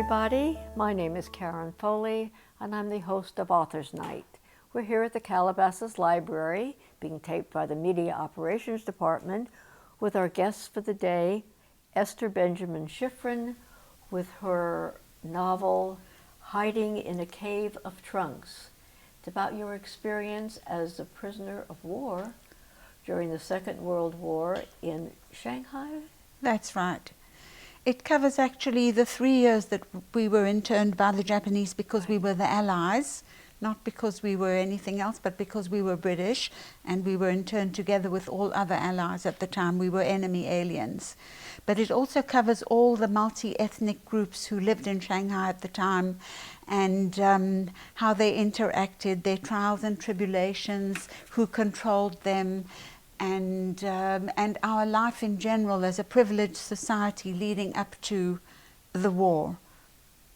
everybody. My name is Karen Foley, and I'm the host of Authors Night. We're here at the Calabasas Library, being taped by the Media Operations Department, with our guests for the day, Ester Benjamin Shifren, with her novel, Hiding in a Cave of Trunks. It's about your experience as a prisoner of war during the Second World War in Shanghai? That's right. It covers actually the 3 years that we were interned by the Japanese because we were the Allies, not because we were anything else, but because we were British and we were interned together with all other Allies at the time. We were enemy aliens. But it also covers all the multi-ethnic groups who lived in Shanghai at the time and how they interacted, their trials and tribulations, who controlled them, and our life in general as a privileged society leading up to the war.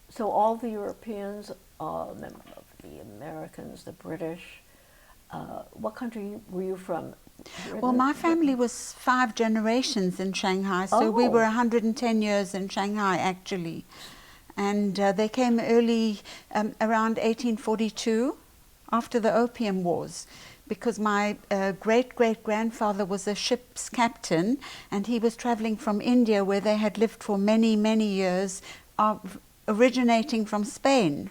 So all the Europeans, the Americans, the British, what country were you from? Well, my family was 5 generations in Shanghai, so we were 110 years in Shanghai actually. And they came early, around 1842, after the Opium Wars, because my great-great-grandfather was a ship's captain, and he was traveling from India, where they had lived for many, many years, originating from Spain,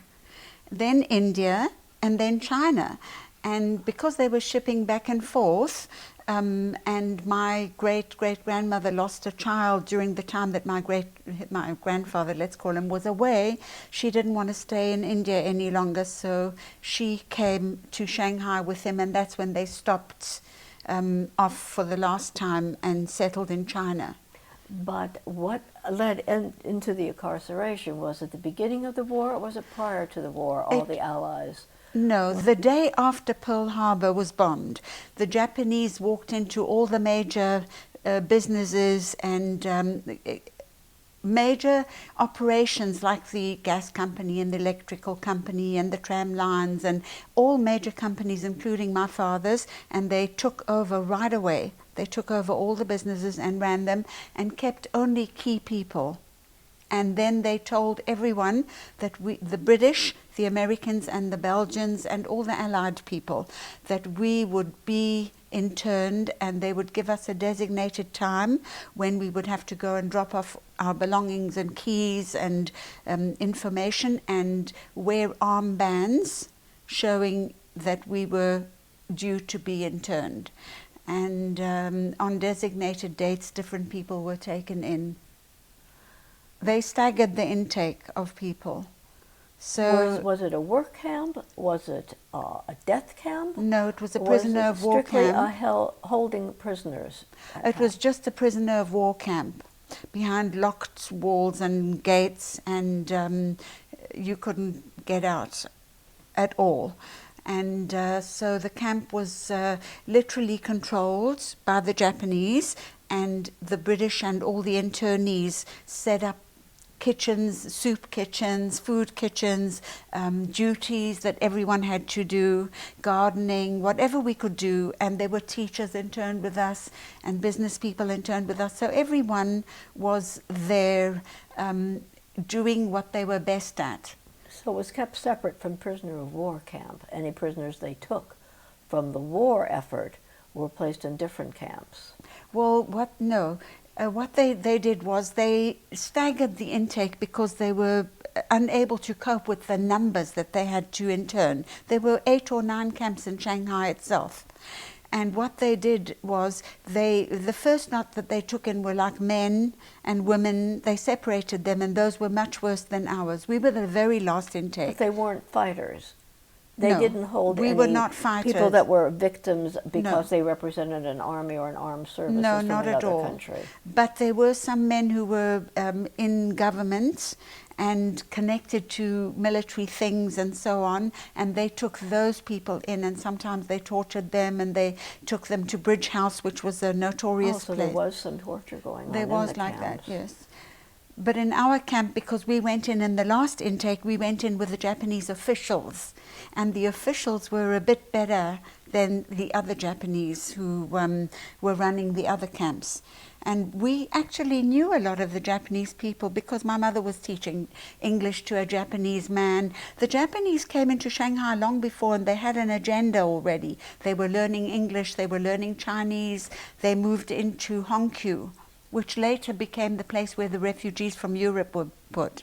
then India, and then China. And because they were shipping back and forth, and my great-great-grandmother lost a child during the time that my grandfather, let's call him, was away, she didn't want to stay in India any longer, so she came to Shanghai with him, and that's when they stopped off for the last time and settled in China. But what led into the incarceration? Was it the beginning of the war, or was it prior to the war, all the Allies? No, the day after Pearl Harbor was bombed, the Japanese walked into all the major businesses and major operations like the gas company and the electrical company and the tram lines and all major companies, including my father's, and they took over right away. They took over all the businesses and ran them and kept only key people. And then they told everyone that the British, the Americans and the Belgians and all the Allied people, that we would be interned, and they would give us a designated time when we would have to go and drop off our belongings and keys and information and wear armbands showing that we were due to be interned. And on designated dates, different people were taken in. They staggered the intake of people. So was it a work camp? Was it a death camp? No, it was a prisoner of war camp. Strictly holding prisoners? It was just a prisoner of war camp, behind locked walls and gates, and you couldn't get out at all. And so the camp was literally controlled by the Japanese, and the British and all the internees set up kitchens, soup kitchens, food kitchens, duties that everyone had to do, gardening, whatever we could do. And there were teachers interned with us and business people interned with us. So everyone was there doing what they were best at. So it was kept separate from prisoner of war camp. Any prisoners they took from the war effort were placed in different camps. Well, what they did was they staggered the intake because they were unable to cope with the numbers that they had to intern. There were 8 or 9 camps in Shanghai itself. And what they did was the first lot that they took in were like men and women. They separated them, and those were much worse than ours. We were the very last intake. But they weren't fighters. They No, didn't hold we any were not fighters. people that were victims because No. they represented an army or an armed services No, from not another at all. country. But there were some men who were in government and connected to military things and so on, and they took those people in, and sometimes they tortured them, and they took them to Bridge House, which was a notorious so place. there was some torture going on. There was in the like camps. that, yes. But in our camp, because we went in the last intake, we went in with the Japanese officials. And the officials were a bit better than the other Japanese who were running the other camps. And we actually knew a lot of the Japanese people because my mother was teaching English to a Japanese man. The Japanese came into Shanghai long before, and they had an agenda already. They were learning English, they were learning Chinese. They moved into Hongqiu, which later became the place where the refugees from Europe were put.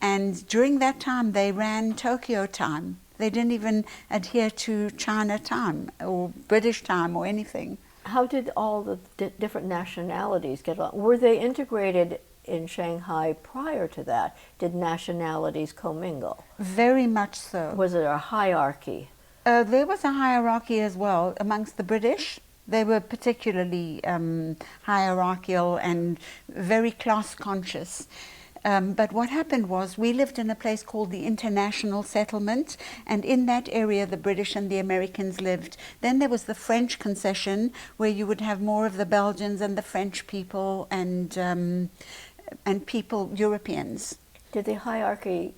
And during that time, they ran Tokyo time. They didn't even adhere to China time or British time or anything. How did all the different nationalities get along? Were they integrated in Shanghai prior to that? Did nationalities commingle? Very much so. Was there a hierarchy? There was a hierarchy as well amongst the British. They were particularly hierarchical and very class conscious. But what happened was we lived in a place called the International Settlement, and in that area the British and the Americans lived. Then there was the French concession, where you would have more of the Belgians and the French people and people, Europeans. Did the hierarchy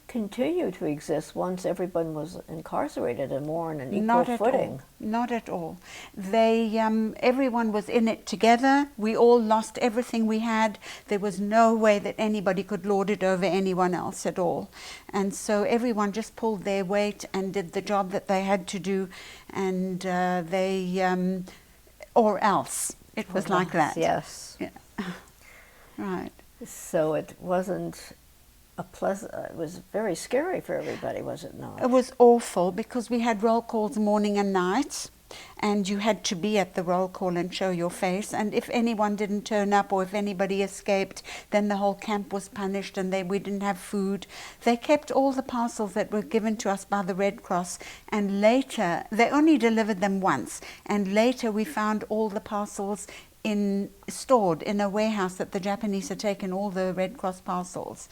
continue to exist once everyone was incarcerated and more on an equal footing? Not at all. They, everyone was in it together. We all lost everything we had. There was no way that anybody could lord it over anyone else at all. And so everyone just pulled their weight and did the job that they had to do, and or else. It was like that. Yes. Yeah. Right. So it wasn't it was very scary for everybody, was it not? It was awful because we had roll calls morning and night, and you had to be at the roll call and show your face. And if anyone didn't turn up or if anybody escaped, then the whole camp was punished and we didn't have food. They kept all the parcels that were given to us by the Red Cross, and later, they only delivered them once, and later we found all the parcels stored in a warehouse that the Japanese had taken all the Red Cross parcels.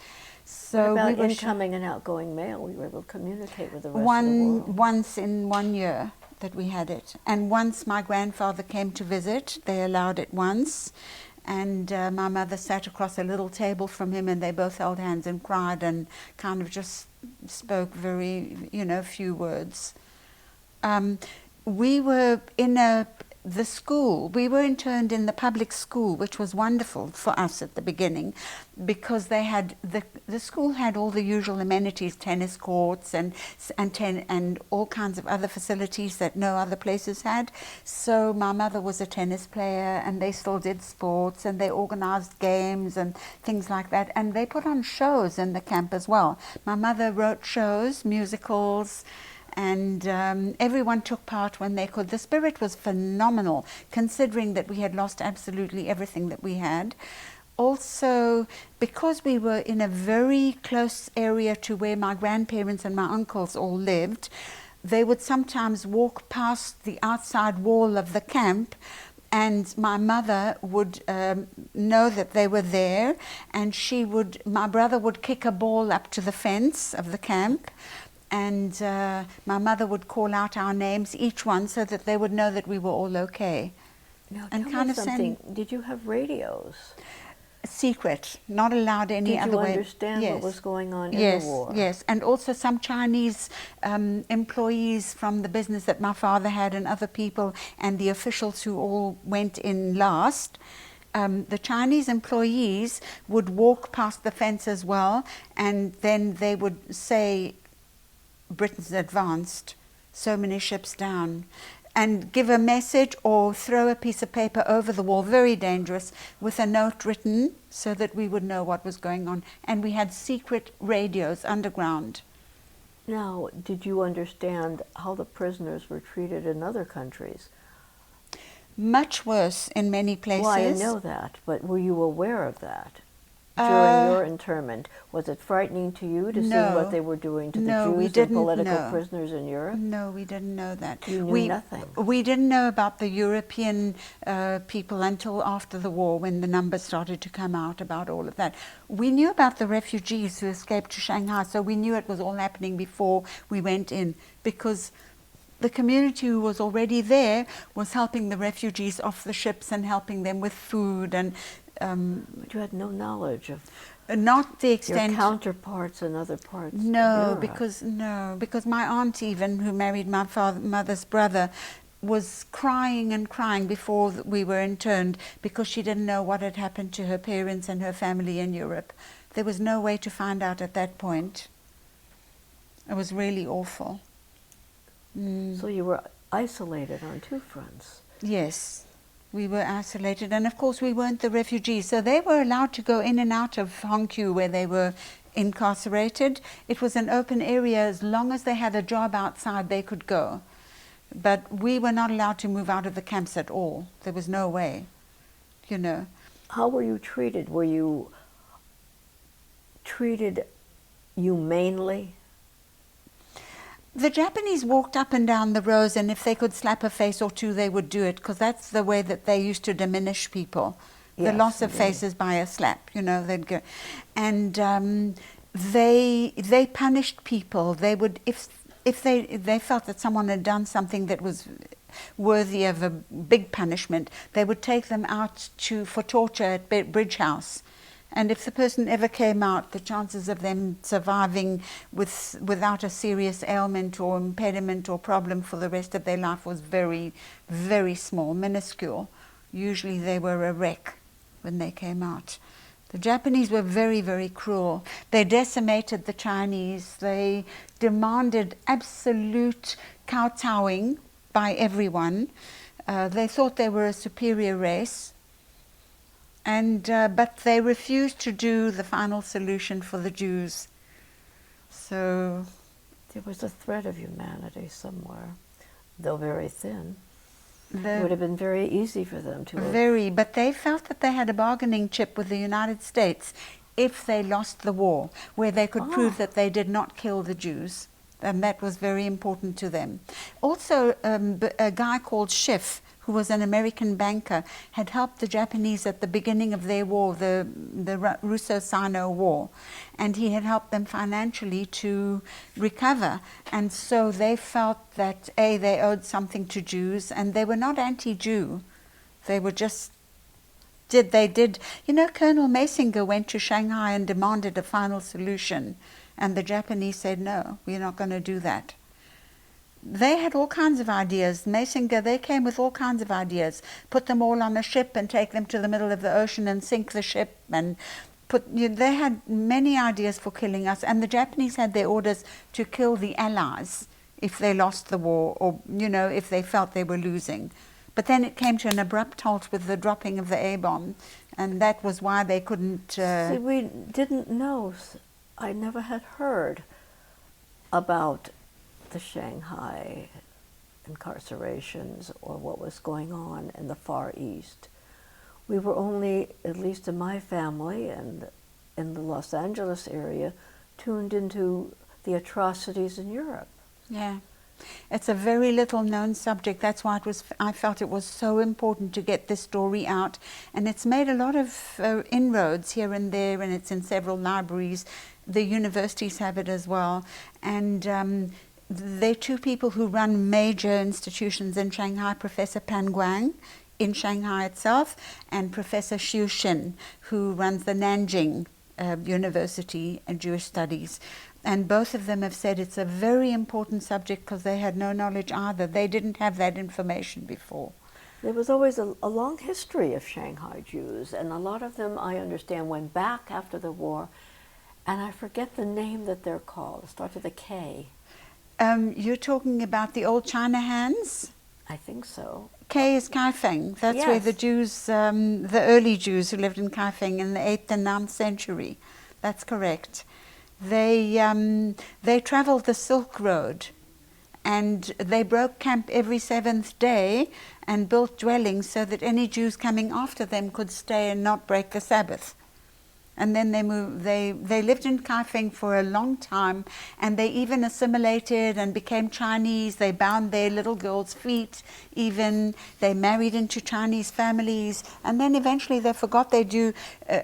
So what about we were incoming and outgoing mail? We were able to communicate with the rest of the world. Once in 1 year that we had it. And once my grandfather came to visit, they allowed it once. And my mother sat across a little table from him, and they both held hands and cried and kind of just spoke very, few words. We were in the school. We were interned in the public school, which was wonderful for us at the beginning, because they had the school had all the usual amenities, tennis courts and all kinds of other facilities that no other places had. So my mother was a tennis player, and they still did sports, and they organized games and things like that, and they put on shows in the camp as well. My mother wrote shows, musicals, and everyone took part when they could. The spirit was phenomenal, considering that we had lost absolutely everything that we had. Also, because we were in a very close area to where my grandparents and my uncles all lived, they would sometimes walk past the outside wall of the camp, and my mother would know that they were there, and my brother would kick a ball up to the fence of the camp, and my mother would call out our names, each one, so that they would know that we were all okay. Now, and tell kind me of something. Did you have radios? Secret, not allowed any other way. Did you understand what was going on in the war? Yes, and also some Chinese employees from the business that my father had, and other people, and the officials who all went in last. The Chinese employees would walk past the fence as well, and then they would say, "Britain's advanced, so many ships down," and give a message or throw a piece of paper over the wall, very dangerous, with a note written so that we would know what was going on. And we had secret radios underground. Now, did you understand how the prisoners were treated in other countries? Much worse in many places. Well, I know that, but were you aware of that? During your internment, was it frightening to you to see what they were doing to the Jews and political prisoners in Europe? No, we didn't know that. You knew nothing. We didn't know about the European people until after the war, when the numbers started to come out about all of that. We knew about the refugees who escaped to Shanghai, so we knew it was all happening before we went in, because the community who was already there was helping the refugees off the ships and helping them with food and but you had no knowledge of not the extent your counterparts in other parts. No, of Europe. because my aunt, even, who married my mother's brother, was crying and crying before we were interned because she didn't know what had happened to her parents and her family in Europe. There was no way to find out at that point. It was really awful. So you were isolated on two fronts. Yes, we were isolated, and of course we weren't the refugees, so they were allowed to go in and out of Hongqiu where they were incarcerated. It was an open area. As long as they had a job outside, they could go. But we were not allowed to move out of the camps at all. There was no way, you know. How were you treated? Were you treated humanely? The Japanese walked up and down the rows, and if they could slap a face or two, they would do it, because that's the way that they used to diminish people. Yes, the loss of indeed. faces by a slap, you know, they'd go. And they punished people. They would, if they felt that someone had done something that was worthy of a big punishment, they would take them out for torture at Bridge House. And if the person ever came out, the chances of them surviving without a serious ailment or impediment or problem for the rest of their life was very, very small, minuscule. Usually they were a wreck when they came out. The Japanese were very, very cruel. They decimated the Chinese. They demanded absolute kowtowing by everyone. They thought they were a superior race. But they refused to do the final solution for the Jews. So There was a thread of humanity somewhere, though very thin. It would have been very easy for them to have. But they felt that they had a bargaining chip with the United States if they lost the war, where they could prove that they did not kill the Jews. And that was very important to them. Also, a guy called Schiff, who was an American banker, had helped the Japanese at the beginning of their war, the Russo-Sino War, and he had helped them financially to recover. And so they felt that, they owed something to Jews, and they were not anti-Jew. They were just, you know, Colonel Masinger went to Shanghai and demanded a final solution, and the Japanese said, no, we're not going to do that. They had all kinds of ideas. Masinger, they came with all kinds of ideas. Put them all on a ship and take them to the middle of the ocean and sink the ship. And they had many ideas for killing us. And the Japanese had their orders to kill the Allies if they lost the war, or, you know, if they felt they were losing. But then it came to an abrupt halt with the dropping of the A-bomb. And that was why they couldn't... See, we didn't know. I never had heard about the Shanghai incarcerations or what was going on in the Far East. We were only, at least in my family and in the Los Angeles area, tuned into the atrocities in Europe. Yeah. It's a very little known subject. That's why I felt it was so important to get this story out. And it's made a lot of inroads here and there, and it's in several libraries. The universities have it as well. And there are two people who run major institutions in Shanghai, Professor Pan Guang in Shanghai itself, and Professor Xiu Xin, who runs the Nanjing University and Jewish Studies. And both of them have said it's a very important subject because they had no knowledge either. They didn't have that information before. There was always a long history of Shanghai Jews, and a lot of them, I understand, went back after the war, and I forget the name that they're called. It starts with a K. You're talking about the old China hands? I think so. K is Kaifeng. That's Yes. where the Jews, the early Jews who lived in Kaifeng in the 8th and 9th century. That's correct. They traveled the Silk Road, and they broke camp every 7th day and built dwellings so that any Jews coming after them could stay and not break the Sabbath. And then they moved. They lived in Kaifeng for a long time, and they even assimilated and became Chinese. They bound their little girls' feet. Even they married into Chinese families, and then eventually they forgot they do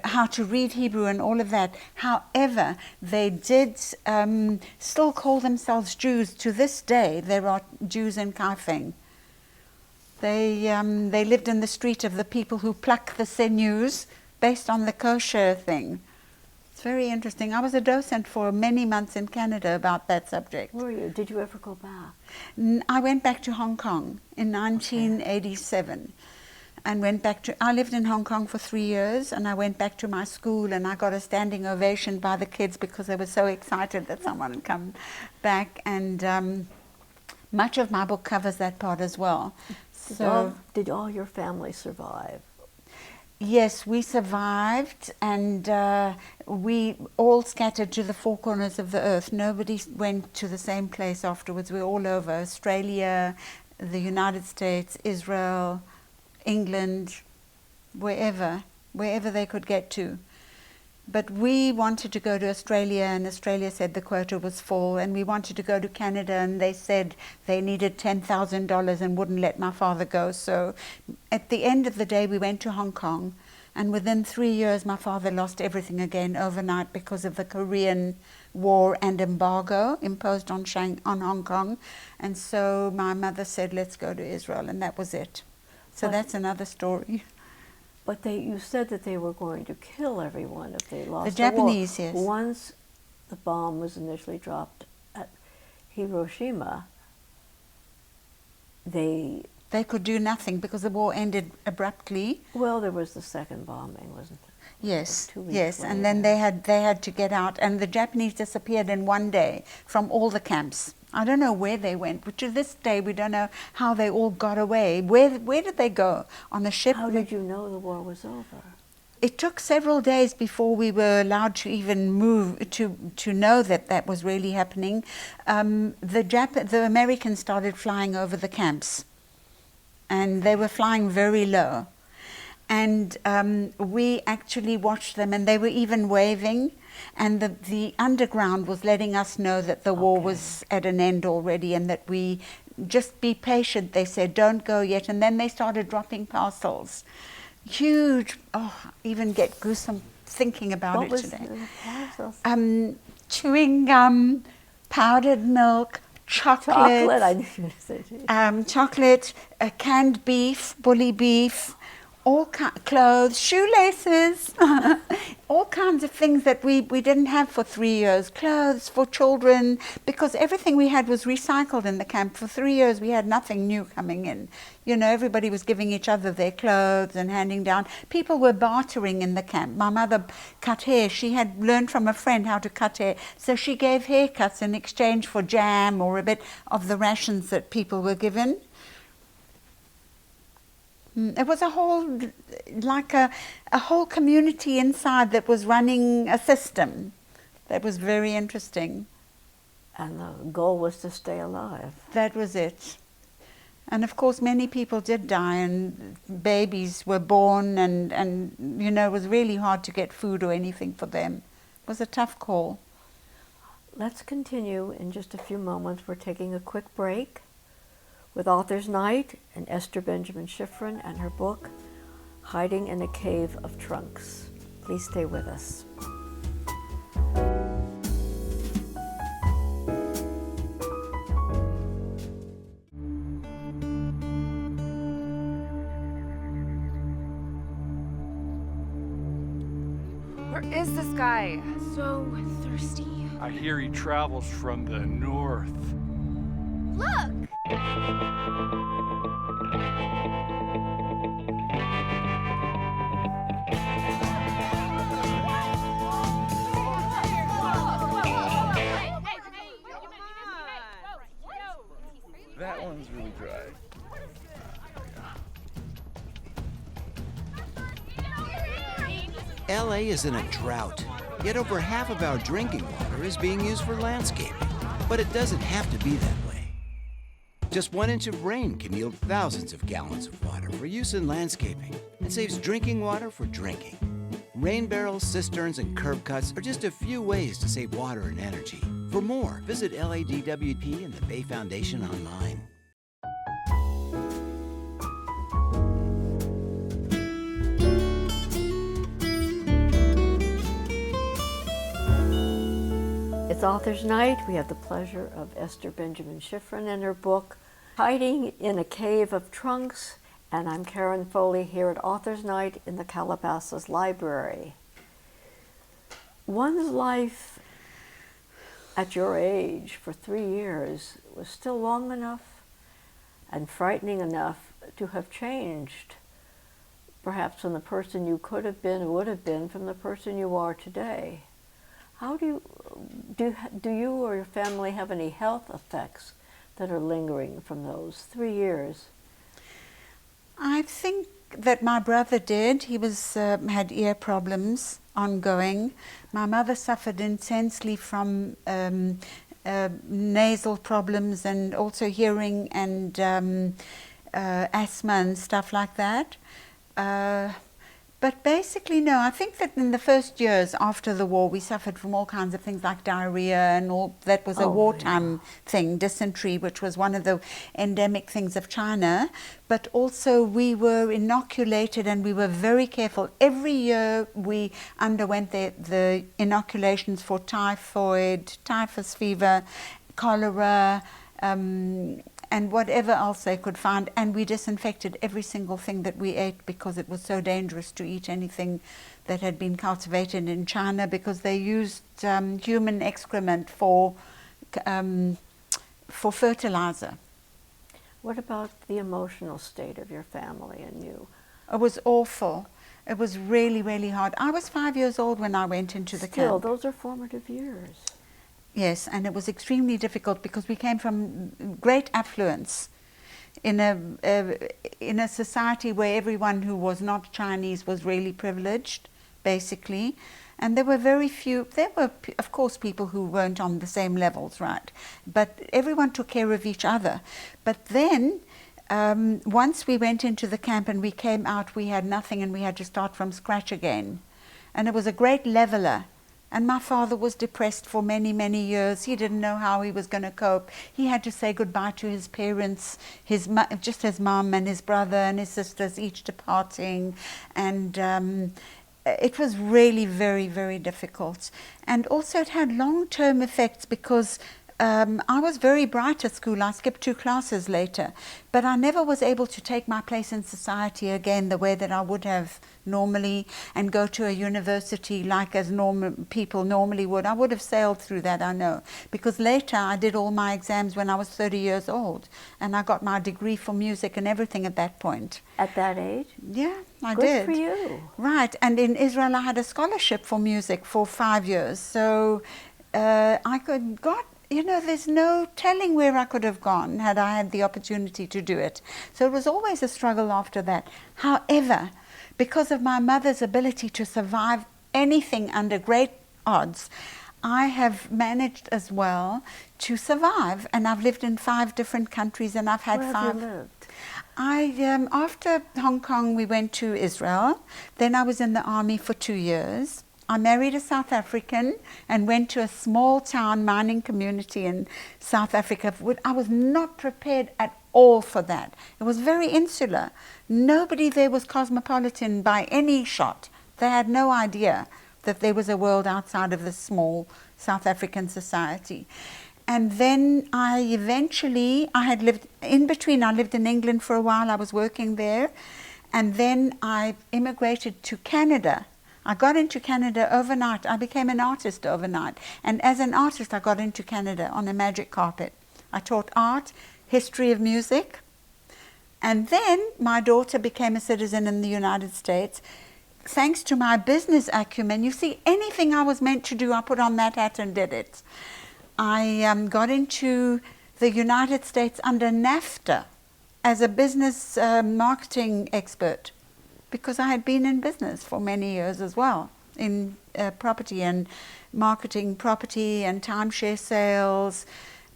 how to read Hebrew and all of that. However, they did still call themselves Jews to this day. There are Jews in Kaifeng. They lived in the street of the people who pluck the sinews, based on the kosher thing. It's very interesting. I was a docent for many months in Canada about that subject. Were you? Did you ever go back? I went back to Hong Kong in 1987 and went back to, I lived in Hong Kong for 3 years, and I went back to my school, and I got a standing ovation by the kids because they were so excited that someone had come back, and much of my book covers that part as well. Did all your family survive? Yes, we survived, and we all scattered to the four corners of the earth. Nobody went to the same place afterwards. We were all over Australia, the United States, Israel, England, wherever they could get to. But we wanted to go to Australia, and Australia said the quota was full, and we wanted to go to Canada, and they said they needed $10,000 and wouldn't let my father go. So at the end of the day, we went to Hong Kong, and within 3 years, my father lost everything again overnight because of the Korean War and embargo imposed on Hong Kong. And so my mother said, let's go to Israel, and that was it. So that's another story. But you said that they were going to kill everyone if they lost the Japanese, war. Yes. Once the bomb was initially dropped at Hiroshima, they could do nothing because the war ended abruptly. Well, there was the second bombing, wasn't there? Yes, 2 weeks yes, later. and then they had to get out, and the Japanese disappeared in one day from all the camps. I don't know where they went, but to this day we don't know how they all got away. Where did they go? On a ship? How did you know the war was over? It took several days before we were allowed to even move to know that was really happening. The Americans started flying over the camps, and they were flying very low. And we actually watched them, and they were even waving, and the underground was letting us know that the war was at an end already, and that we just be patient. They said, don't go yet. And then they started dropping parcels. Huge, I even get gruesome thinking about it today. What was the parcels? Chewing gum, powdered milk, chocolate. I knew you were going to say chocolate, canned beef, bully beef, all clothes, shoelaces, all kinds of things that we didn't have for 3 years. Clothes for children, because everything we had was recycled in the camp. For 3 years we had nothing new coming in. You know, everybody was giving each other their clothes and handing down. People were bartering in the camp. My mother cut hair. She had learned from a friend how to cut hair. So she gave haircuts in exchange for jam or a bit of the rations that people were given. It was a whole, like a whole community inside that was running a system. That was very interesting. And the goal was to stay alive. That was it. And of course many people did die, and babies were born, and you know, it was really hard to get food or anything for them. It was a tough call. Let's continue in just a few moments. We're taking a quick break with Author's Night and Ester Benjamin Shifren and her book, Hiding in a Cave of Trunks. Please stay with us. Where is this guy? So thirsty. I hear he travels from the north. Look! That one's really dry. LA is in a drought, yet over half of our drinking water is being used for landscaping. But it doesn't have to be that way. Just 1 inch of rain can yield thousands of gallons of water for use in landscaping and saves drinking water for drinking. Rain barrels, cisterns, and curb cuts are just a few ways to save water and energy. For more, visit LADWP and the Bay Foundation online. It's Author's Night. We have the pleasure of Ester Benjamin Shifren and her book, Hiding in a Cave of Trunks, and I'm Karen Foley here at Author's Night in the Calabasas Library. One's life at your age for 3 years was still long enough and frightening enough to have changed, perhaps from the person you could have been or would have been from the person you are today. How do you or your family have any health effects that are lingering from those 3 years? I think that my brother did. He was had ear problems ongoing. My mother suffered intensely from nasal problems and also hearing and asthma and stuff like that. But basically, no, I think that in the first years after the war, we suffered from all kinds of things like diarrhea and all. That was a wartime thing, dysentery, which was one of the endemic things of China. But also we were inoculated and we were very careful. Every year we underwent the inoculations for typhoid, typhus fever, cholera, and whatever else they could find, and we disinfected every single thing that we ate because it was so dangerous to eat anything that had been cultivated in China, because they used human excrement for fertilizer. What about the emotional state of your family and you? It was awful. It was really, really hard. I was 5 years old when I went into the Still, camp. those are formative years. Yes, and it was extremely difficult because we came from great affluence in a society where everyone who was not Chinese was really privileged, basically. And there were very few, there were of course people who weren't on the same levels, right? But everyone took care of each other. But then once we went into the camp and we came out, we had nothing and we had to start from scratch again. And it was a great leveler. And my father was depressed for many, many years. He didn't know how he was going to cope. He had to say goodbye to his parents, just his mum and his brother and his sisters, each departing. And it was really very, very difficult. And also it had long-term effects because I was very bright at school. I skipped 2 classes later. But I never was able to take my place in society again the way that I would have normally and go to a university like as people normally would. I would have sailed through that, I know. Because later I did all my exams when I was 30 years old. And I got my degree for music and everything at that point. At that age? Yeah, I Good did. for you. Right. And in Israel I had a scholarship for music for 5 years. So there's no telling where I could have gone had I had the opportunity to do it. So it was always a struggle after that. However, because of my mother's ability to survive anything under great odds, I have managed as well to survive. And I've lived in 5 different countries and I've had Where 5. have you lived? After Hong Kong, we went to Israel. Then I was in the army for 2 years. I married a South African and went to a small town mining community in South Africa. I was not prepared at all for that. It was very insular. Nobody there was cosmopolitan by any shot. They had no idea that there was a world outside of this small South African society. And then I had lived in between. I lived in England for a while. I was working there. And then I immigrated to Canada. I got into Canada overnight. I became an artist overnight. And as an artist, I got into Canada on a magic carpet. I taught art, history of music. And then my daughter became a citizen in the United States. Thanks to my business acumen, you see, anything I was meant to do, I put on that hat and did it. I got into the United States under NAFTA as a business marketing expert, because I had been in business for many years as well, in property and marketing property and timeshare sales,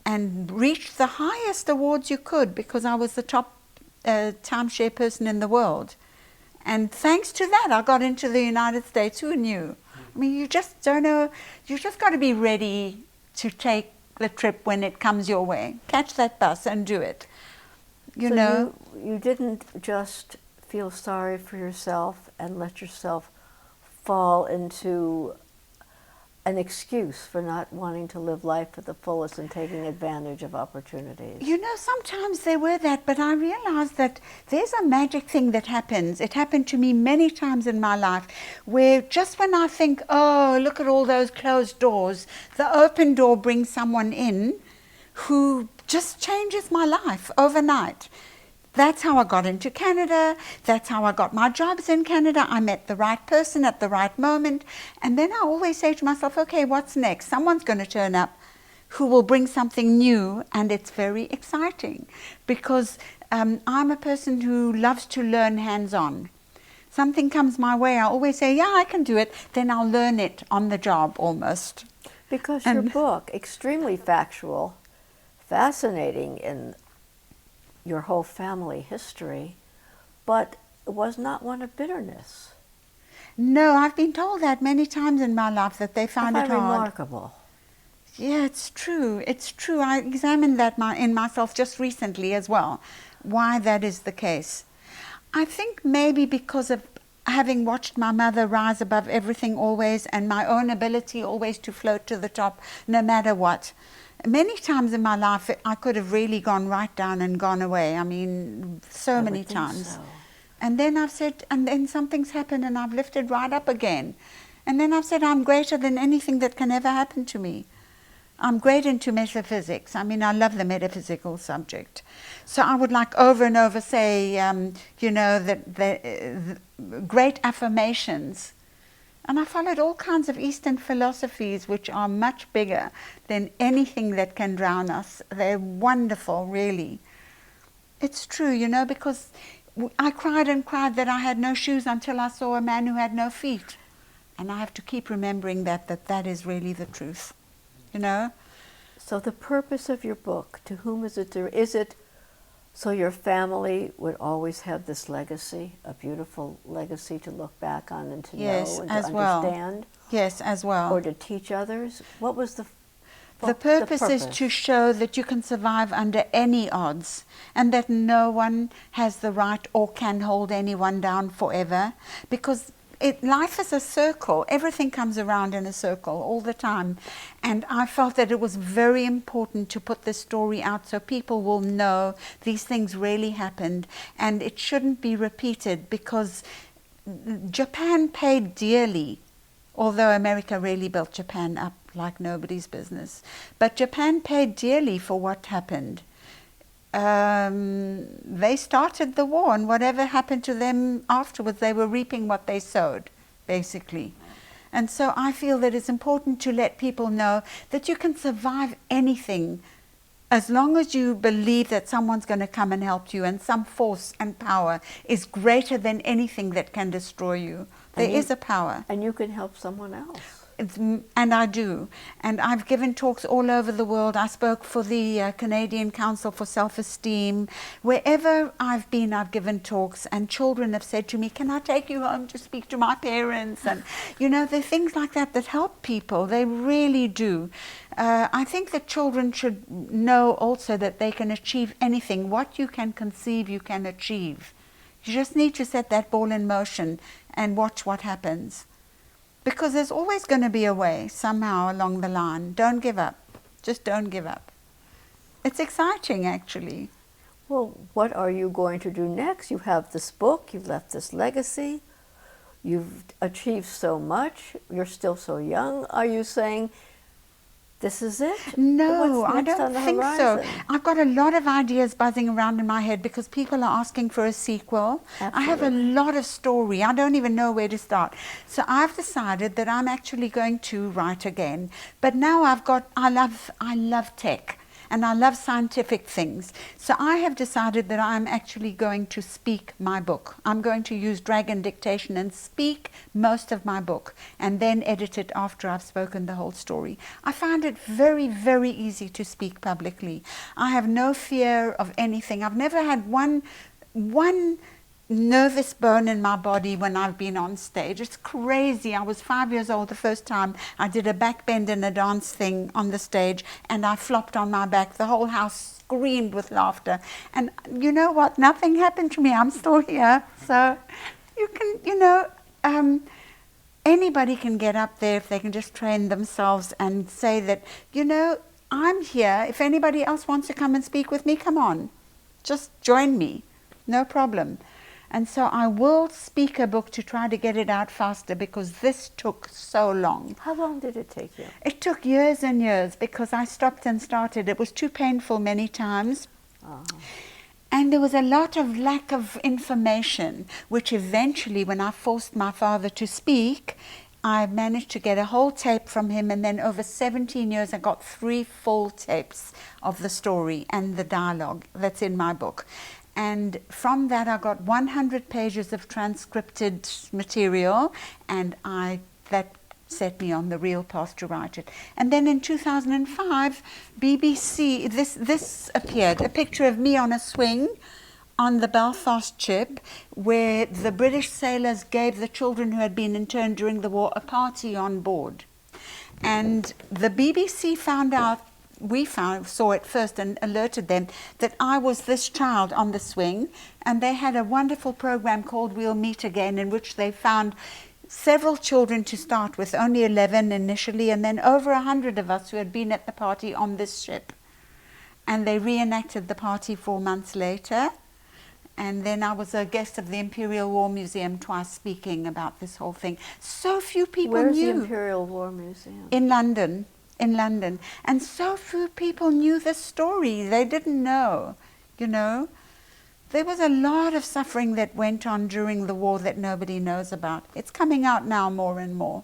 and reached the highest awards you could because I was the top timeshare person in the world. And thanks to that, I got into the United States. Who knew? I mean, you just don't know. You just got to be ready to take the trip when it comes your way. Catch that bus and do it. You didn't just feel sorry for yourself and let yourself fall into an excuse for not wanting to live life to the fullest and taking advantage of opportunities. You know, sometimes there were that, but I realized that there's a magic thing that happens. It happened to me many times in my life, where just when I think, oh, look at all those closed doors, the open door brings someone in who just changes my life overnight. That's how I got into Canada. That's how I got my jobs in Canada. I met the right person at the right moment. And then I always say to myself, okay, what's next? Someone's going to turn up who will bring something new, and it's very exciting because I'm a person who loves to learn hands-on. Something comes my way, I always say, yeah, I can do it. Then I'll learn it on the job almost. Because your book, extremely factual, fascinating in your whole family history, but it was not one of bitterness. No, I've been told that many times in my life, that they found it hard. Remarkable. Yeah, it's true. It's true. I examined that in myself just recently as well, why that is the case. I think maybe because of having watched my mother rise above everything always, and my own ability always to float to the top no matter what. Many times in my life, I could have really gone right down and gone away. I mean, so many times. So. And then I've said, and then something's happened and I've lifted right up again. And then I've said, I'm greater than anything that can ever happen to me. I'm great into metaphysics. I mean, I love the metaphysical subject. So I would like over and over say, you know, that the great affirmations. And I followed all kinds of Eastern philosophies, which are much bigger than anything that can drown us. They're wonderful, really. It's true, you know, because I cried and cried that I had no shoes until I saw a man who had no feet. And I have to keep remembering that is really the truth, you know. So the purpose of your book, to whom is it? Is it so your family would always have this legacy, a beautiful legacy to look back on and to know and to understand? Yes, as well. Or to teach others? What was the purpose is to show that you can survive under any odds, and that no one has the right or can hold anyone down forever, because life is a circle. Everything comes around in a circle all the time. And I felt that it was very important to put this story out so people will know these things really happened, and it shouldn't be repeated, because Japan paid dearly, although America really built Japan up like nobody's business. But Japan paid dearly for what happened. They started the war, and whatever happened to them afterwards, they were reaping what they sowed, basically. And so I feel that it's important to let people know that you can survive anything as long as you believe that someone's going to come and help you, and some force and power is greater than anything that can destroy you. There is a power. And you can help someone else. And I do. And I've given talks all over the world. I spoke for the Canadian Council for Self-Esteem. Wherever I've been, I've given talks, and children have said to me, can I take you home to speak to my parents? And, you know, there are things like that that help people. They really do. I think that children should know also that they can achieve anything. What you can conceive, you can achieve. You just need to set that ball in motion and watch what happens. Because there's always going to be a way, somehow along the line. Don't give up. Just don't give up. It's exciting, actually. Well, what are you going to do next? You have this book, you've left this legacy, you've achieved so much, you're still so young. Are you saying, this is it? No, I don't think so. I've got a lot of ideas buzzing around in my head because people are asking for a sequel. Absolutely. I have a lot of story. I don't even know where to start. So I've decided that I'm actually going to write again. But now I love tech. And I love scientific things. So I have decided that I'm actually going to speak my book. I'm going to use dragon dictation and speak most of my book, and then edit it after I've spoken the whole story. I find it very, very easy to speak publicly. I have no fear of anything. I've never had one nervous bone in my body when I've been on stage. It's crazy. I was 5 years old the first time I did a back bend in a dance thing on the stage, and I flopped on my back. The whole house screamed with laughter. And you know what? Nothing happened to me. I'm still here. So you can, you know, anybody can get up there if they can just train themselves and say that, you know, I'm here. If anybody else wants to come and speak with me, come on. Just join me. No problem. And so I will speak a book to try to get it out faster because this took so long. How long did it take you? It took years and years because I stopped and started. It was too painful many times. And there was a lot of lack of information, which eventually, when I forced my father to speak, I managed to get a whole tape from him, and then over 17 years I got 3 full tapes of the story and the dialogue that's in my book. And from that I got 100 pages of transcripted material, and that set me on the real path to write it. And then in 2005, BBC, this appeared, a picture of me on a swing on the Belfast ship, where the British sailors gave the children who had been interned during the war a party on board. And the BBC found out, saw it first and alerted them that I was this child on the swing, and they had a wonderful program called We'll Meet Again, in which they found several children to start with, only 11 initially, and then over 100 of us who had been at the party on this ship. And they reenacted the party 4 months later. And then I was a guest of the Imperial War Museum twice, speaking about this whole thing. So few people knew. Where's the Imperial War Museum? In London. And so few people knew this story. They didn't know, you know. There was a lot of suffering that went on during the war that nobody knows about. It's coming out now more and more.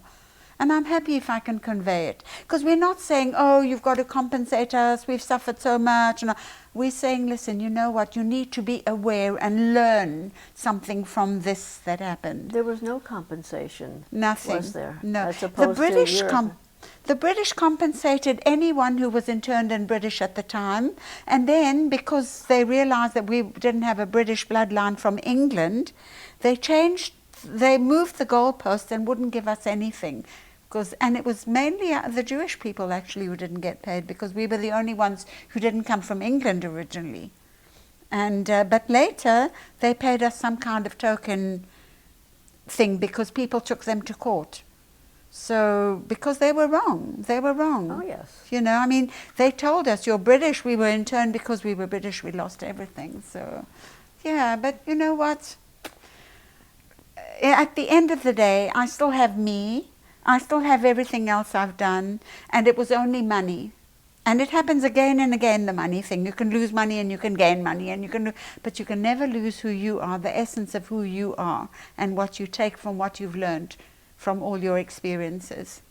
And I'm happy if I can convey it. Because we're not saying, oh, you've got to compensate us, we've suffered so much. No. We're saying, listen, you know what, you need to be aware and learn something from this that happened. There was no compensation. Nothing. Was there? No. As opposed to Europe. The British compensated anyone who was interned in British at the time. And then, because they realized that we didn't have a British bloodline from England, they moved the goalpost and wouldn't give us anything. And it was mainly the Jewish people actually who didn't get paid, because we were the only ones who didn't come from England originally. And but later they paid us some kind of token thing because people took them to court. So because they were wrong. Oh yes. You know, I mean, they told us, you're British. We were interned because we were British. We lost everything. So, yeah. But you know what? At the end of the day, I still have me. I still have everything else I've done, and it was only money. And it happens again and again, the money thing. You can lose money and you can gain money, but you can never lose who you are, the essence of who you are, and what you take from what you've learned from all your experiences.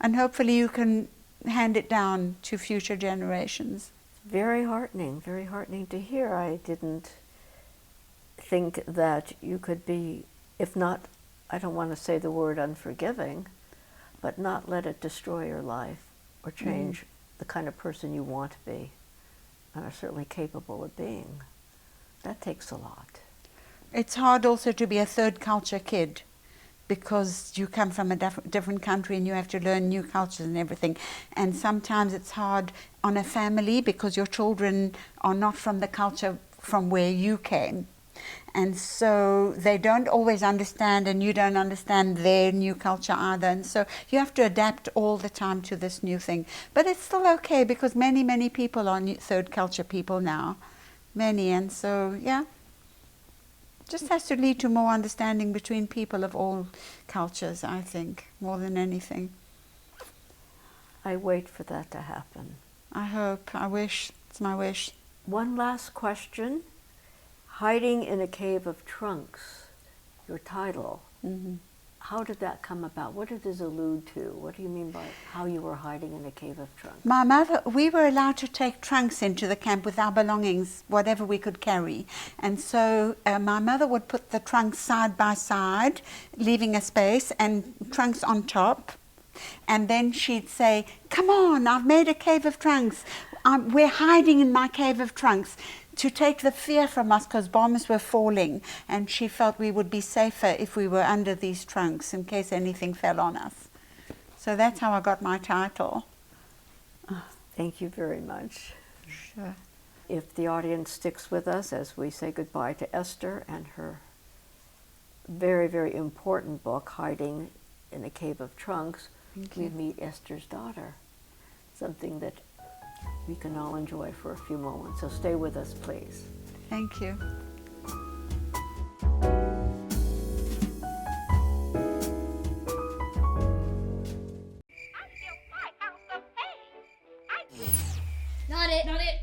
And hopefully you can hand it down to future generations. Very heartening to hear. I didn't think that you could be, if not, I don't want to say the word unforgiving, but not let it destroy your life or change the kind of person you want to be and are certainly capable of being. That takes a lot. It's hard also to be a third culture kid, because you come from a different country and you have to learn new cultures and everything. And sometimes it's hard on a family because your children are not from the culture from where you came. And so they don't always understand, and you don't understand their new culture either. And so you have to adapt all the time to this new thing. But it's still okay, because many, many people are third culture people now. Many. And so, yeah. Just has to lead to more understanding between people of all cultures, I think, more than anything. I wait for that to happen. I hope. I wish. It's my wish. One last question. Hiding in a Cave of Trunks, your title. How did that come about? What did this allude to? What do you mean by how you were hiding in a cave of trunks? My mother, we were allowed to take trunks into the camp with our belongings, whatever we could carry. And so my mother would put the trunks side by side, leaving a space, and trunks on top. And then she'd say, come on, I've made a cave of trunks. We're hiding in my cave of trunks, to take the fear from us, because bombs were falling, and she felt we would be safer if we were under these trunks in case anything fell on us. So that's how I got my title. Thank you very much. Sure. If the audience sticks with us as we say goodbye to Esther and her very, very important book, Hiding in a Cave of Trunks, we meet Ester's daughter, something that we can all enjoy for a few moments. So stay with us, please. Thank you. Not it. Not it.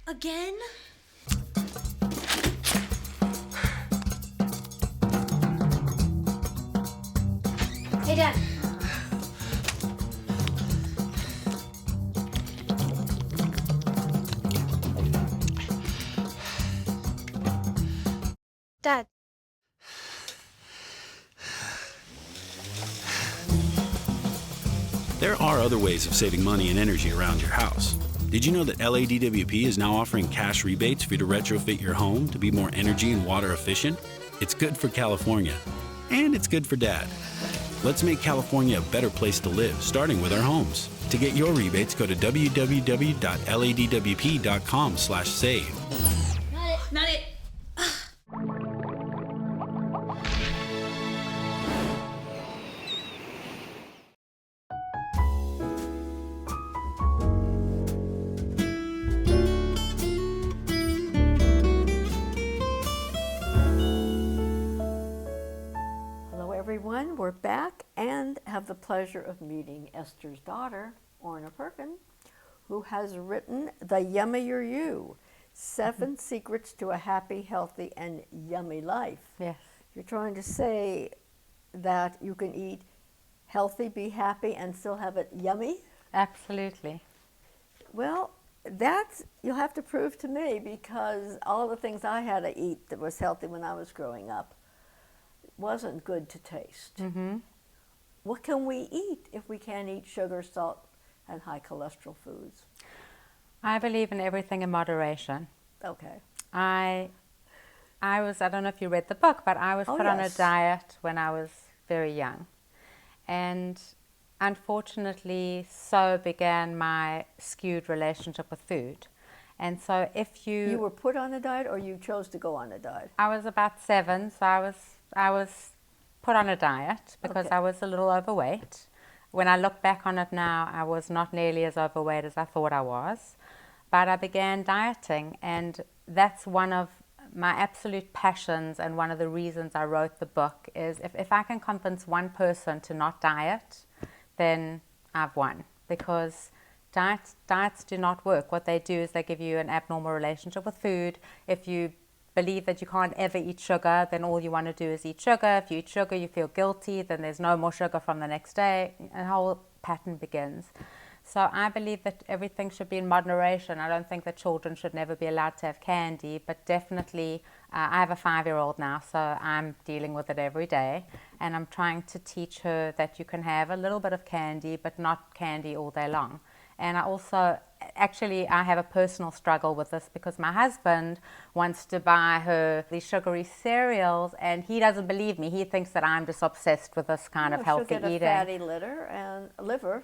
Again? Hey, Dad. Dad. There are other ways of saving money and energy around your house. Did you know that LADWP is now offering cash rebates for you to retrofit your home to be more energy and water efficient? It's good for California, and it's good for Dad. Let's make California a better place to live, starting with our homes. To get your rebates, go to www.ladwp.com/save. Not it. Not it. Hello, everyone. We're back and have the pleasure of meeting Ester's daughter, Orna Purkin, who has written The Yummier You, 7 Secrets to a Happy, Healthy, and Yummy Life. Yes. You're trying to say that you can eat healthy, be happy, and still have it yummy? Absolutely. Well, that's, you'll have to prove to me, because all the things I had to eat that was healthy when I was growing up wasn't good to taste. What can we eat if we can't eat sugar, salt, and high cholesterol foods? I believe in everything in moderation. Okay. I don't know if you read the book, but I was Oh, put on a yes. diet when I was very young. And unfortunately, so began my skewed relationship with food. And so if You were put on a diet, or you chose to go on a diet? I was about 7, so I was put on a diet because Okay. I was a little overweight. When I look back on it now, I was not nearly as overweight as I thought I was. But I began dieting, and that's one of my absolute passions, and one of the reasons I wrote the book is if I can convince one person to not diet, then I've won, because diets do not work. What they do is they give you an abnormal relationship with food. If you believe that you can't ever eat sugar, then all you want to do is eat sugar. If you eat sugar, you feel guilty, then there's no more sugar from the next day. A whole pattern begins. So I believe that everything should be in moderation. I don't think that children should never be allowed to have candy, but definitely, I have a 5-year-old now, so I'm dealing with it every day. And I'm trying to teach her that you can have a little bit of candy, but not candy all day long. And I also, actually, I have a personal struggle with this, because my husband wants to buy her these sugary cereals, and he doesn't believe me. He thinks that I'm just obsessed with this kind of healthy she'll get eating. a fatty liver,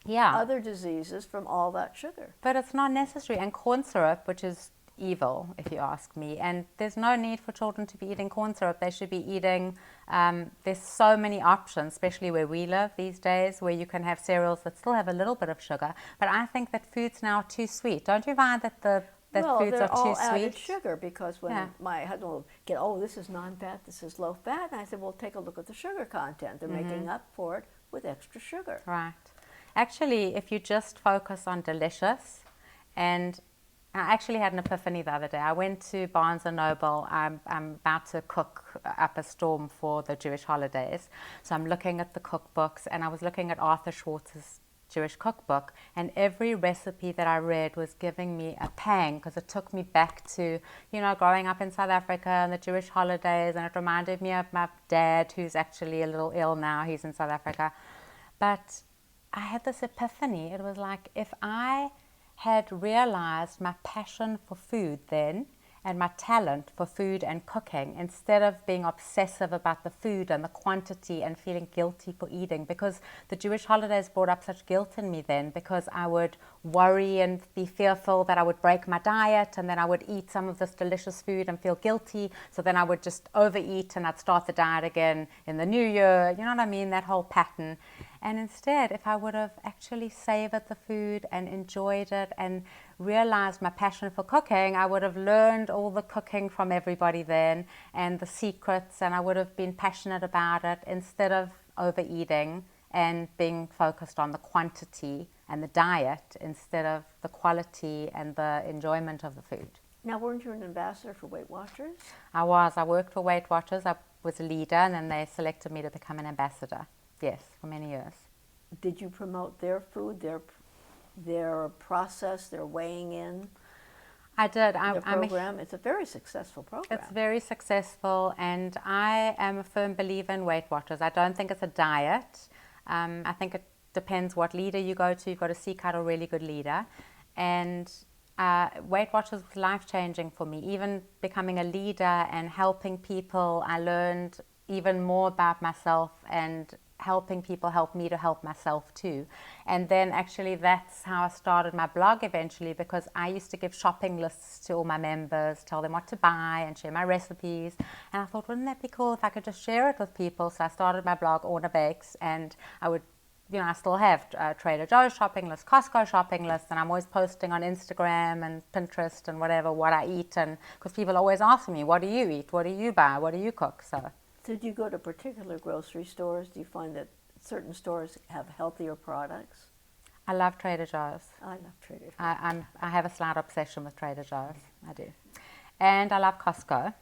Yeah. other diseases from all that sugar. But it's not necessary. And corn syrup, which is evil, if you ask me. And there's no need for children to be eating corn syrup. They should be eating, there's so many options, especially where we live these days, where you can have cereals that still have a little bit of sugar. But I think that foods now are too sweet. Don't you find that Well, foods they're are too all added sweet? sugar, because when Yeah. my husband will get, oh, this is non-fat, this is low-fat, and I said, well, take a look at the sugar content. They're making up for it with extra sugar. Right. Actually, if you just focus on delicious, and I actually had an epiphany the other day. I went to Barnes & Noble. I'm about to cook up a storm for the Jewish holidays. So I'm looking at the cookbooks, and I was looking at Arthur Schwartz's Jewish cookbook, and every recipe that I read was giving me a pang, because it took me back to, growing up in South Africa and the Jewish holidays, and it reminded me of my dad, who's actually a little ill now. He's in South Africa. But I had this epiphany. It was like, if I had realized my passion for food then, and my talent for food and cooking, instead of being obsessive about the food and the quantity and feeling guilty for eating, because the Jewish holidays brought up such guilt in me then, because I would worry and be fearful that I would break my diet, and then I would eat some of this delicious food and feel guilty, so then I would just overeat and I'd start the diet again in the new year, you know what I mean, that whole pattern. And instead, if I would have actually savored the food and enjoyed it and realized my passion for cooking, I would have learned all the cooking from everybody then and the secrets, and I would have been passionate about it instead of overeating and being focused on the quantity and the diet instead of the quality and the enjoyment of the food. Now, weren't you an ambassador for Weight Watchers? I was. I worked for Weight Watchers. I was a leader, and then they selected me to become an ambassador. Yes, for many years. Did you promote their food, their process, their weighing in? I did. Their program? It's a very successful program. It's very successful, and I am a firm believer in Weight Watchers. I don't think it's a diet. I think it depends what leader you go to. You've got to seek out a really good leader. And Weight Watchers was life-changing for me. Even becoming a leader and helping people, I learned even more about myself, and helping people help me to help myself too. And then actually that's how I started my blog eventually, because I used to give shopping lists to all my members, tell them what to buy and share my recipes. And I thought, wouldn't that be cool if I could just share it with people? So I started my blog, Orna Bakes, and I would, you know, I still have Trader Joe's shopping list, Costco shopping list, and I'm always posting on Instagram and Pinterest and whatever what I eat. And because people always ask me, what do you eat? What do you buy? What do you cook? So do you go to particular grocery stores? Do you find that certain stores have healthier products? I love Trader Joe's. I love Trader Joe's. I have a slight obsession with Trader Joe's. I do. And I love Costco.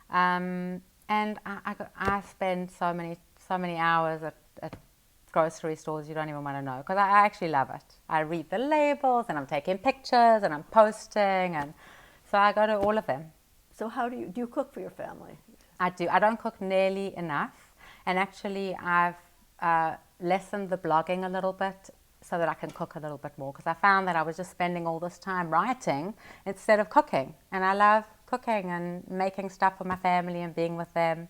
And I spend so many hours at grocery stores you don't even want to know, because I actually love it. I read the labels, and I'm taking pictures, and I'm posting, and so I go to all of them. So how do you cook for your family? I do. I don't cook nearly enough, and actually I've lessened the blogging a little bit so that I can cook a little bit more, because I found that I was just spending all this time writing instead of cooking, and I love cooking and making stuff for my family and being with them.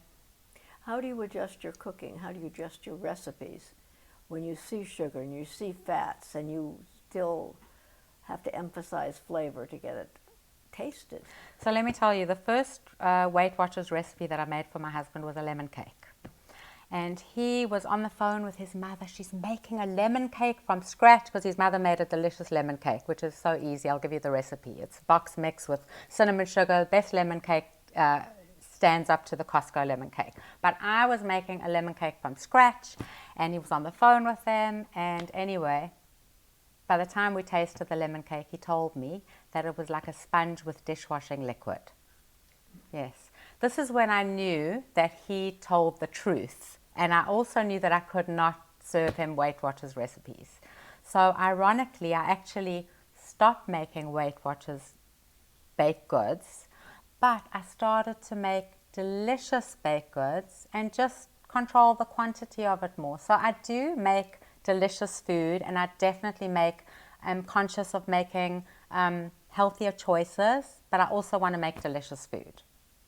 How do you adjust your cooking? How do you adjust your recipes when you see sugar and you see fats and you still have to emphasize flavor to get it tasted? So let me tell you, the first Weight Watchers recipe that I made for my husband was a lemon cake. And he was on the phone with his mother. She's making a lemon cake from scratch, because his mother made a delicious lemon cake, which is so easy. I'll give you the recipe. It's box mix with cinnamon sugar. Best lemon cake stands up to the Costco lemon cake. But I was making a lemon cake from scratch, and he was on the phone with them. And anyway, by the time we tasted the lemon cake, he told me that it was like a sponge with dishwashing liquid. Yes. This is when I knew that he told the truth, and I also knew that I could not serve him Weight Watchers recipes. So ironically, I actually stopped making Weight Watchers baked goods, but I started to make delicious baked goods and just control the quantity of it more. So I do make delicious food, and I definitely I'm conscious of making healthier choices, but I also want to make delicious food.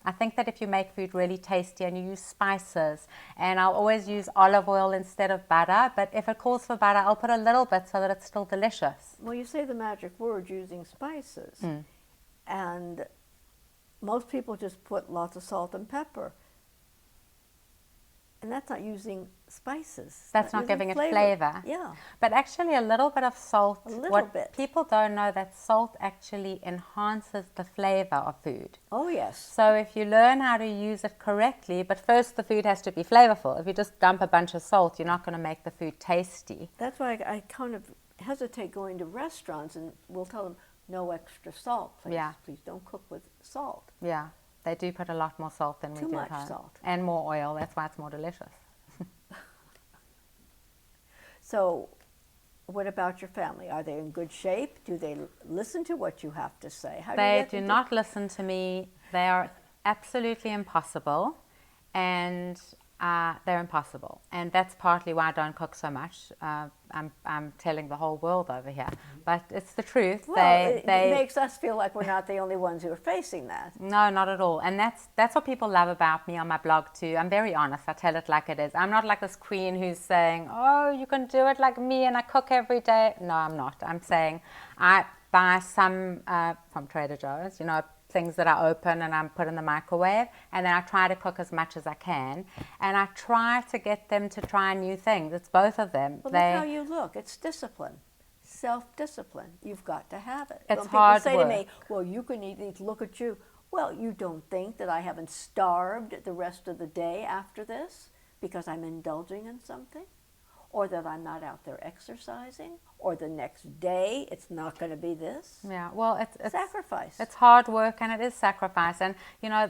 I think that if you make food really tasty and you use spices, and I'll always use olive oil instead of butter, but if it calls for butter, I'll put a little bit so that it's still delicious. Well, you say the magic word, using spices. And most people just put lots of salt and pepper. And that's not using spices. That's not giving it flavor. Yeah. But actually a little bit of salt. A little bit. People don't know that salt actually enhances the flavor of food. Oh, yes. So if you learn how to use it correctly, but first the food has to be flavorful. If you just dump a bunch of salt, you're not going to make the food tasty. That's why I kind of hesitate going to restaurants, and we'll tell them, no extra salt, please. Yeah. Please don't cook with salt. Yeah. They do put a lot more salt than we do at home. Too much salt. And more oil. That's why it's more delicious. So what about your family? Are they in good shape? Do they listen to what you have to say? How They do not listen to me. They are absolutely impossible. And they're impossible. And that's partly why I don't cook so much. I'm telling the whole world over here. But it's the truth. Well, it makes us feel like we're not the only ones who are facing that. No, not at all. And that's what people love about me on my blog too. I'm very honest. I tell it like it is. I'm not like this queen who's saying, oh, you can do it like me and I cook every day. No, I'm not. I'm saying I buy some from Trader Joe's, things that I open and I put in the microwave, and then I try to cook as much as I can, and I try to get them to try new things. It's both of them. Well, look how you look. It's discipline, self-discipline. You've got to have it. It's when hard people say work. to me, well, you can eat these, look at you. Well, you don't think that I haven't starved the rest of the day after this because I'm indulging in something? Or that I'm not out there exercising, or the next day it's not going to be this. Yeah, well, it's sacrifice. It's hard work and it is sacrifice. And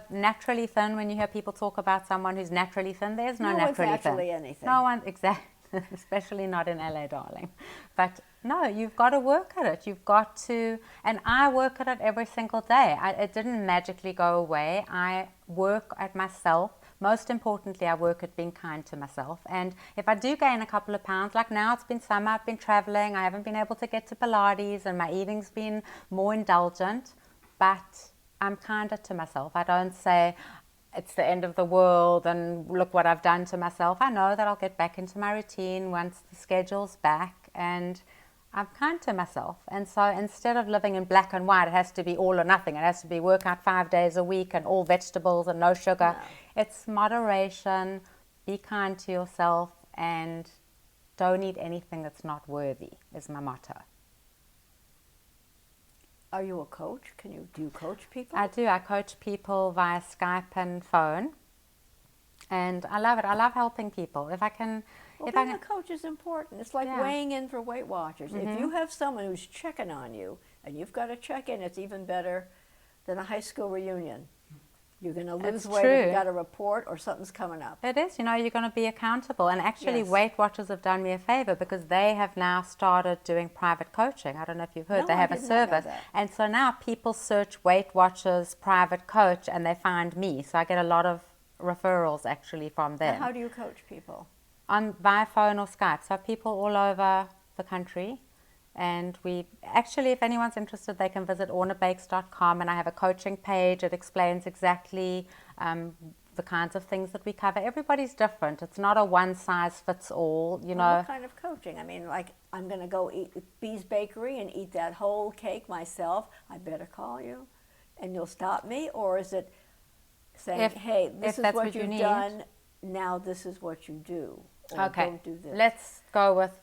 naturally thin. When you hear people talk about someone who's naturally thin, there's no naturally one's naturally thin. anything. No one, exactly, especially not in LA, darling. But no, you've got to work at it. You've got to, and I work at it every single day. It didn't magically go away. I work at myself. Most importantly, I work at being kind to myself. And if I do gain a couple of pounds, like now it's been summer, I've been traveling, I haven't been able to get to Pilates, and my eating's been more indulgent, but I'm kinder to myself. I don't say it's the end of the world and look what I've done to myself. I know that I'll get back into my routine once the schedule's back, and I'm kind to myself. And so instead of living in black and white, it has to be all or nothing. It has to be work out 5 days a week and all vegetables and no sugar. No. It's moderation, be kind to yourself, and don't eat anything that's not worthy is my motto. Are you a coach? Do you coach people? I do. I coach people via Skype and phone. And I love it. I love helping people. If I can... Well, being a coach is important. It's like weighing in for Weight Watchers. Mm-hmm. If you have someone who's checking on you, and you've got to check in, it's even better than a high school reunion. You're going to lose weight if you got a report or something's coming up. It is. You're going to be accountable. And actually, Weight Watchers have done me a favor because they have now started doing private coaching. I don't know if you've heard. No, they have a service. And so now people search Weight Watchers private coach and they find me. So I get a lot of referrals actually from them. Now, how do you coach people? Via phone or Skype. So people all over the country. And we actually, if anyone's interested, they can visit ornabakes.com, and I have a coaching page. It explains exactly the kinds of things that we cover. Everybody's different. It's not a one size fits all, Well, what kind of coaching? I mean, like, I'm going to go eat at Bee's Bakery and eat that whole cake myself. I better call you and you'll stop me? Or is it saying, hey, this is what you've done, now this is what you do? Or don't do this. Let's go with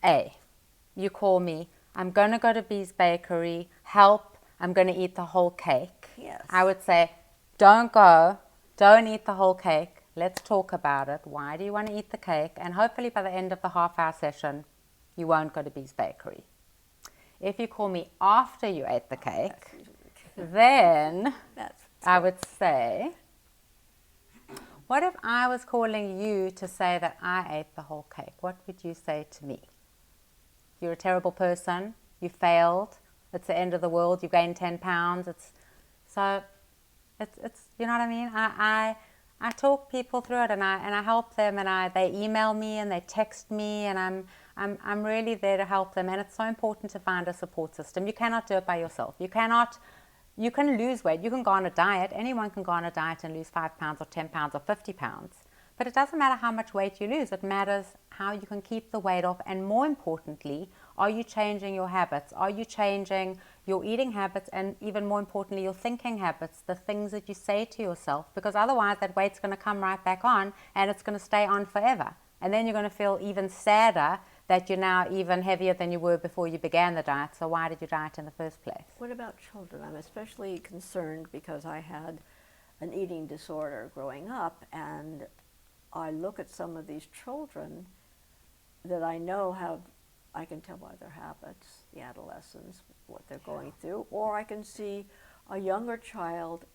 A. You call me. I'm going to go to Bee's Bakery. Help. I'm going to eat the whole cake. Yes. I would say, don't go. Don't eat the whole cake. Let's talk about it. Why do you want to eat the cake? And hopefully by the end of the half-hour session, you won't go to Bee's Bakery. If you call me after you ate the cake, then I would say, what if I was calling you to say that I ate the whole cake? What would you say to me? You're a terrible person. You failed. It's the end of the world. You gained 10 pounds. It's you know what I mean? I talk people through it, and I help them, and they email me and they text me, and I'm really there to help them. And it's so important to find a support system. You cannot do it by yourself. You can lose weight. You can go on a diet. Anyone can go on a diet and lose 5 pounds or 10 pounds or 50 pounds. But it doesn't matter how much weight you lose. It matters how you can keep the weight off. And more importantly, are you changing your habits? Are you changing your eating habits? And even more importantly, your thinking habits, the things that you say to yourself. Because otherwise that weight's going to come right back on and it's going to stay on forever. And then you're going to feel even sadder that you're now even heavier than you were before you began the diet. So why did you diet in the first place? What about children? I'm especially concerned because I had an eating disorder growing up, and I look at some of these children that I know I can tell by their habits, the adolescents, what they're going through, or I can see a younger child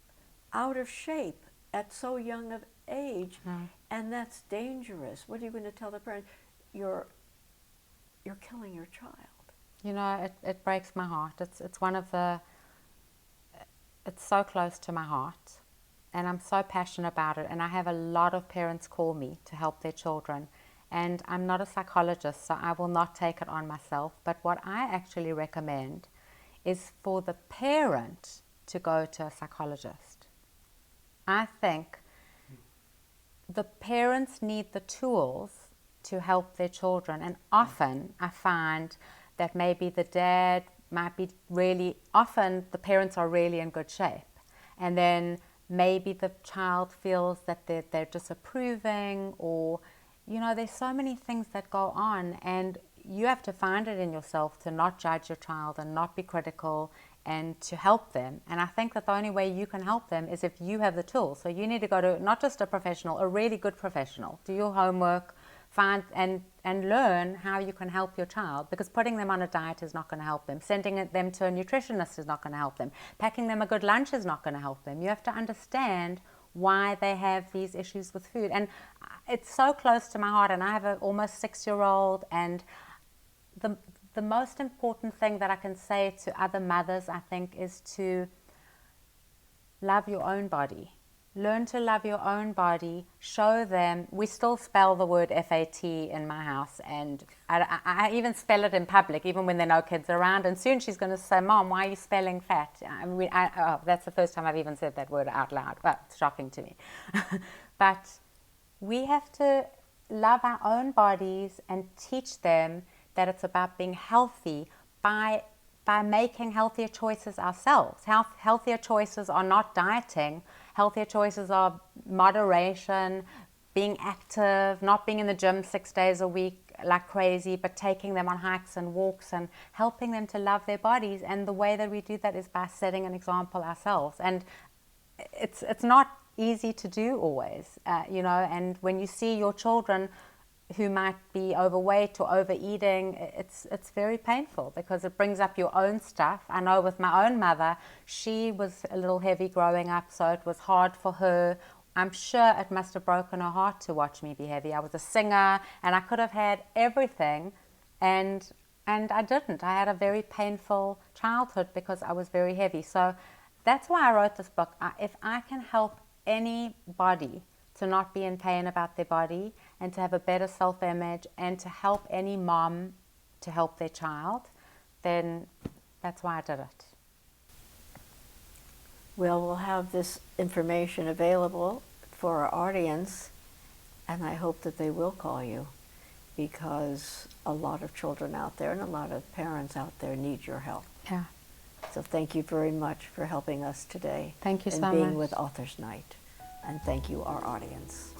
out of shape at so young of age, and that's dangerous. What are you going to tell the parent? You're killing your child. You know, it breaks my heart. It's one of the, it's so close to my heart. and I'm so passionate about it, and I have a lot of parents call me to help their children, and I'm not a psychologist, so I will not take it on myself, but what I actually recommend is for the parent to go to a psychologist. I think the parents need the tools to help their children, and often I find that maybe the dad might be really, often the parents are really in good shape, and then maybe the child feels that they're disapproving, or there's so many things that go on, and you have to find it in yourself to not judge your child and not be critical and to help them. And I think that the only way you can help them is if you have the tools. So you need to go to not just a professional, a really good professional. Do your homework, find and learn how you can help your child, because putting them on a diet is not going to help them. Sending them to a nutritionist is not going to help them. Packing them a good lunch is not going to help them. You have to understand why they have these issues with food. And it's so close to my heart, and I have an almost 6-year-old, and the most important thing that I can say to other mothers, I think, is to love your own body. Learn to love your own body. Show them. We still spell the word FAT in my house, and I even spell it in public, even when there are no kids around. And soon she's going to say, "Mom, why are you spelling fat?" That's the first time I've even said that word out loud. Well, it's shocking to me. But we have to love our own bodies and teach them that it's about being healthy by making healthier choices ourselves. Healthier choices are not dieting. Healthier choices are moderation, being active, not being in the gym 6 days a week like crazy, but taking them on hikes and walks and helping them to love their bodies. And the way that we do that is by setting an example ourselves. And it's not easy to do always, and when you see your children who might be overweight or overeating, it's very painful, because it brings up your own stuff. I know with my own mother, she was a little heavy growing up, so it was hard for her. I'm sure it must have broken her heart to watch me be heavy. I was a singer, and I could have had everything, and I didn't. I had a very painful childhood because I was very heavy. So that's why I wrote this book. If I can help anybody to not be in pain about their body and to have a better self-image, and to help any mom to help their child, then that's why I did it. Well, we'll have this information available for our audience, and I hope that they will call you, because a lot of children out there and a lot of parents out there need your help. Yeah. So thank you very much for helping us today. Thank you so and being much. with Authors Night. And thank you, our audience.